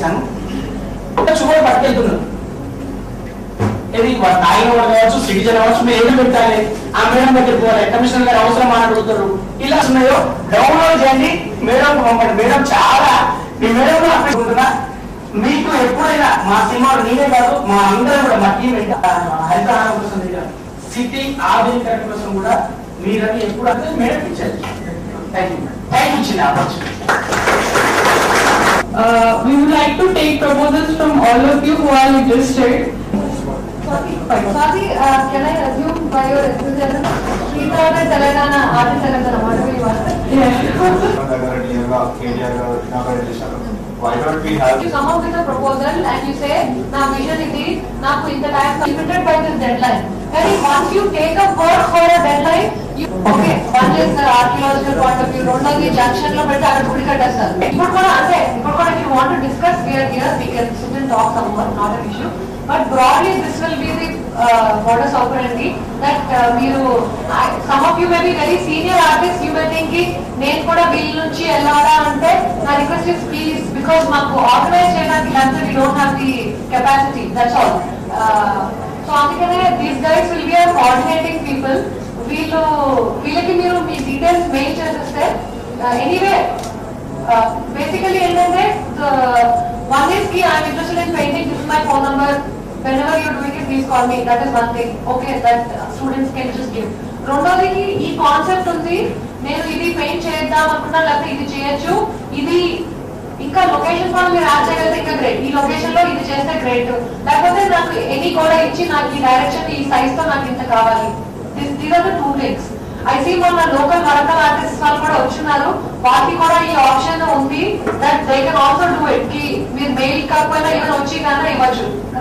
చేశాను. చుగర్ పట్టుకెళ్తున్నాను, ఇది తాగిన వాడు కావచ్చు, సిటిజన్ కావచ్చు, మీరు ఏమి పెట్టాలి, ఆ మేడం దగ్గర పోవాలి, కమిషనర్ గారు అవసరం అని అడుగుతారు. ఇలా ఉన్నాయో డౌన్లోడ్ చేయండి, మేడం పంపండి. మేడం చాలా మీ మేడం అనుకుంటున్నా. మీకు ఎప్పుడైనా మా సినిమాలు నేనే కాదు మా అందరూ కూడా మా టీం హరితహారం కోసం సిటీ ఆధునీకరణ కోసం కూడా మీరని ఎప్పుడు అంటే మేడం ఇచ్చారు. థ్యాంక్ యూ చిన్న opportunity. We would like to take proposals from all of you who are interested. Swati, can I assume by your enthusiasm, Srita Telangana, Adi Telangana, whatever you want? Why don't we have? You come up with a proposal and you say, "Now vision is it. Now in the time limited by this deadline." And once you take a work for a deadline, you okay. One is the archaeological point of view. Don't know the junction lo petta adu pudi kattestar. Ippudu kuda ante, ippudu kuda if you want to discuss, we are here. We can sit and talk somewhat, not an issue. But broadly, this will be the modus operandi that some of you may be very senior artists. You may think, "Nenu kuda bill nunchi ellada ante." My request is please, because maaku organize cheyadaniki ante we don't have the capacity. That's all. So అందుకనే these guys will be our coordinating people. వీళ్ళకి మీరు మీ details mail చేసేస్తే anyway basically ఏంటంటే one is ki I am interested in painting, this is my phone number, whenever you are doing it please call me. That is one thing. Okay, that students can just give. రెండోది ఈ concept ఉంది, నేను ఇది paint చేద్దాం అనుకున్నా లేకపోతే ఇది చేయొచ్చు, ఇది ఇంకా లొకేషన్ కూడా మీరు యాడ్ చేయగలిగితే ఇంకా గ్రేట్, ఈ లొకేషన్ లో ఇది చేస్తే గ్రేట్, లేకపోతే నాకు ఎనీ కూడా ఇచ్చి నాకు ఈ డైరెక్షన్ ఈ సైజ్ తో నాకు ఇంత కావాలి. These are the two things. I see మొన్న లోకల్ వరకల్ ఆర్టిస్ట్ వాళ్ళు కూడా వచ్చినారు, వాళ్ళకి కూడా ఈ ఆప్షన్ ఉంది that they can also do it. కి మీరు మెయిల్ కాకపోయినా ఏమైనా వచ్చి కానీ ఇవ్వచ్చు.